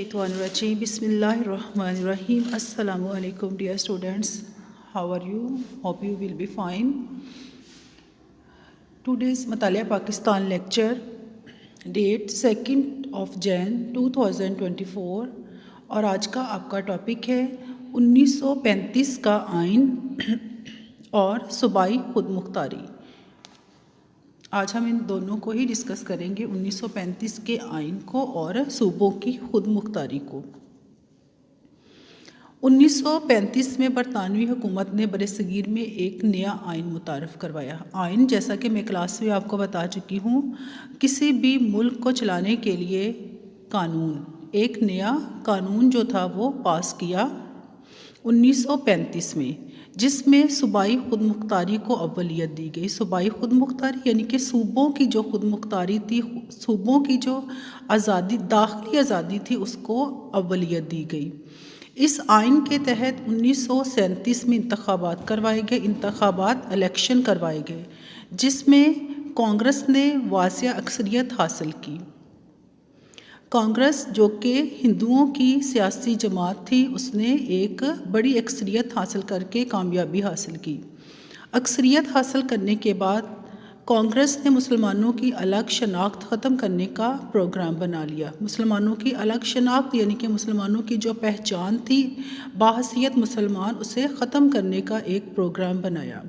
Rajim. Bismillahirrahmanirrahim. Assalamu alaikum, dear students. How are you? Hope you will be fine. Today's Mutaliya Pakistan lecture, date 2nd of Jan 2024, اور آج کا آپ کا topic ہے 1935 کا آئین اور صوبائی خود مختاری۔ آج ہم ان دونوں کو ہی ڈسکس کریں گے، 1935 کے آئین کو اور صوبوں کی خود مختاری کو۔ 1935 میں برطانوی حکومت نے برصغیر میں ایک نیا آئین متعارف کروایا۔ آئین، جیسا کہ میں کلاس میں آپ کو بتا چکی ہوں، کسی بھی ملک کو چلانے کے لیے قانون، ایک نیا قانون جو تھا وہ پاس کیا 1935 میں، جس میں صوبائی خود مختاری کو اولیت دی گئی۔ صوبائی خود مختاری یعنی کہ صوبوں کی جو خود مختاری تھی، صوبوں کی جو آزادی، داخلی آزادی تھی، اس کو اولیت دی گئی۔ اس آئین کے تحت 1937 میں انتخابات کروائے گئے، الیکشن کروائے گئے، جس میں کانگریس نے واسع اکثریت حاصل کی۔ کانگریس، جو کہ ہندوؤں کی سیاسی جماعت تھی، اس نے ایک بڑی اکثریت حاصل کر کے کامیابی حاصل کی۔ اکثریت حاصل کرنے کے بعد کانگریس نے مسلمانوں کی الگ شناخت ختم کرنے کا پروگرام بنا لیا۔ مسلمانوں کی الگ شناخت یعنی کہ مسلمانوں کی جو پہچان تھی بحیثیت مسلمان، اسے ختم کرنے کا ایک پروگرام بنایا۔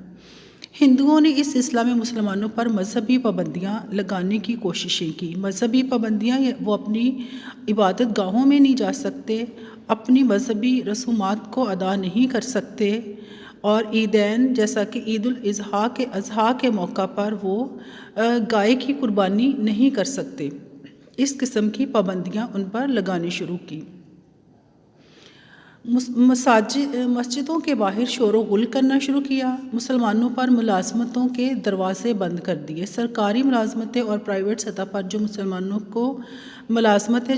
ہندوؤں نے اس سلسلہ میں مسلمانوں پر مذہبی پابندیاں لگانے کی کوششیں کی۔ مذہبی پابندیاں، وہ اپنی عبادت گاہوں میں نہیں جا سکتے، اپنی مذہبی رسومات کو ادا نہیں کر سکتے، اور عیدین جیسا کہ عید الاضحیٰ کے موقع پر وہ گائے کی قربانی نہیں کر سکتے۔ اس قسم کی پابندیاں ان پر لگانی شروع کی۔ مسجدوں کے باہر شور و غل کرنا شروع کیا۔ مسلمانوں پر ملازمتوں کے دروازے بند کر دیے۔ سرکاری ملازمتیں اور پرائیویٹ سطح پر جو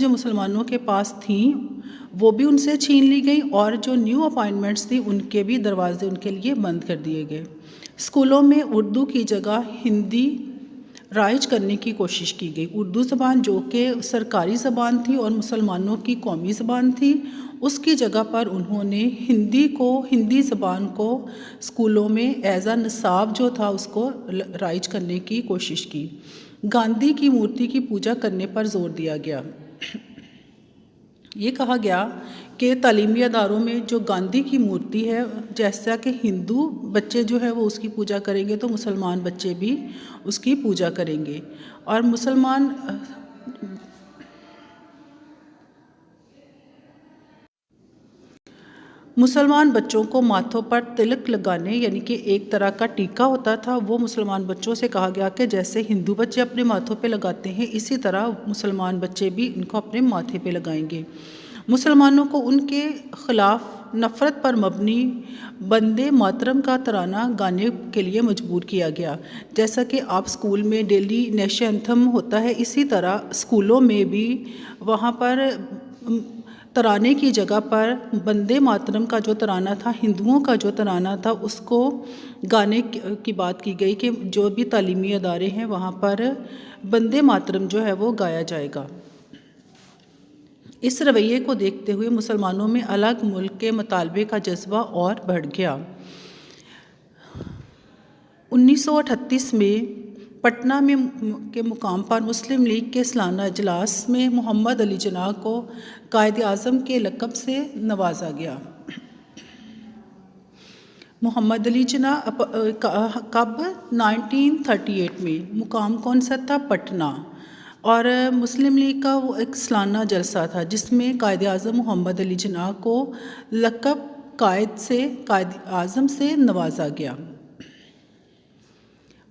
مسلمانوں کے پاس تھیں، وہ بھی ان سے چھین لی گئی، اور جو نیو اپائنٹمنٹس تھیں ان کے بھی دروازے ان کے لیے بند کر دیے گئے۔ اسکولوں میں اردو کی جگہ ہندی رائج کرنے کی کوشش کی گئی۔ اردو زبان، جو کہ سرکاری زبان تھی اور مسلمانوں کی قومی زبان تھی، اس کی جگہ پر انہوں نے ہندی زبان کو اسکولوں میں ایز اے نصاب جو تھا اس کو رائج کرنے کی کوشش کی۔ گاندھی کی مورتی کی پوجا کرنے پر زور دیا گیا۔ یہ کہا گیا کہ تعلیمی اداروں میں جو گاندھی کی مورتی ہے، جیسا کہ ہندو بچے جو ہے وہ اس کی پوجا کریں گے، تو مسلمان بچے بھی اس کی پوجا کریں گے، اور مسلمان بچوں کو ماتھوں پر تلک لگانے، یعنی کہ ایک طرح کا ٹیکا ہوتا تھا، وہ مسلمان بچوں سے کہا گیا کہ جیسے ہندو بچے اپنے ماتھوں پہ لگاتے ہیں، اسی طرح مسلمان بچے بھی ان کو اپنے ماتھے پہ لگائیں گے۔ مسلمانوں کو ان کے خلاف نفرت پر مبنی وندے ماترم کا ترانہ گانے کے لیے مجبور کیا گیا۔ جیسا کہ آپ اسکول میں ڈیلی نیشنل اینتھم ہوتا ہے، اسی طرح اسکولوں میں بھی وہاں پر ترانے کی جگہ پر وندے ماترم کا جو ترانہ تھا، ہندوؤں کا جو ترانہ تھا، اس کو گانے کی بات کی گئی کہ جو بھی تعلیمی ادارے ہیں وہاں پر وندے ماترم جو ہے وہ گایا جائے گا۔ اس رویے کو دیکھتے ہوئے مسلمانوں میں الگ ملک کے مطالبے کا جذبہ اور بڑھ گیا۔ 1938 میں پٹنہ کے مقام پر مسلم لیگ کے سالانہ اجلاس میں محمد علی جناح کو قائد اعظم کے لقب سے نوازا گیا۔ محمد علی جناح کب؟ 1938 میں۔ مقام کون سا تھا؟ پٹنہ۔ اور مسلم لیگ کا وہ ایک سالانہ جلسہ تھا جس میں قائد اعظم محمد علی جناح کو لقب قائد اعظم سے نوازا گیا۔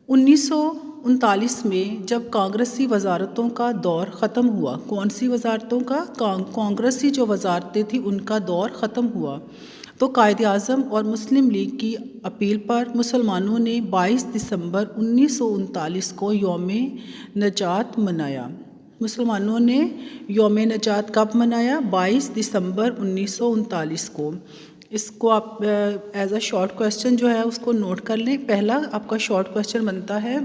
1939 میں جب کانگریسی وزارتوں کا دور ختم ہوا، کون سی وزارتوں کا؟ کانگریسی جو وزارتیں تھیں ان کا دور ختم ہوا، تو قائد اعظم اور مسلم لیگ کی اپیل پر مسلمانوں نے 22 دسمبر 1939 کو یوم نجات منایا۔ مسلمانوں نے یوم نجات کب منایا؟ 22 دسمبر 1939 کو۔ اس کو آپ ایز اے شارٹ کویسچن جو ہے اس کو نوٹ کر لیں۔ پہلا آپ کا شارٹ کویسچن بنتا ہے،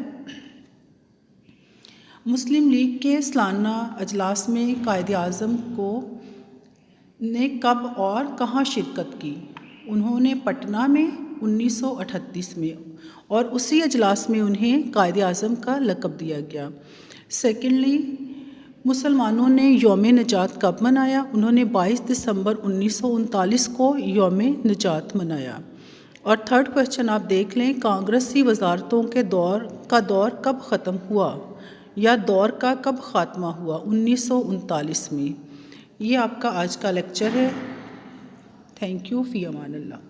مسلم لیگ کے سالانہ اجلاس میں قائد اعظم کو نے کب اور کہاں شرکت کی؟ انہوں نے پٹنہ میں 1938 میں، اور اسی اجلاس میں انہیں قائد اعظم کا لقب دیا گیا۔ سیکنڈلی، مسلمانوں نے یوم نجات کب منایا؟ انہوں نے 22 دسمبر 1939 کو یوم نجات منایا۔ اور تھرڈ کویشچن آپ دیکھ لیں، کانگریسی وزارتوں کے دور کب ختم ہوا یا دور کا کب خاتمہ ہوا؟ 1939 میں۔ یہ آپ کا آج کا لیکچر ہے۔ تھینک یو، فی امان اللہ۔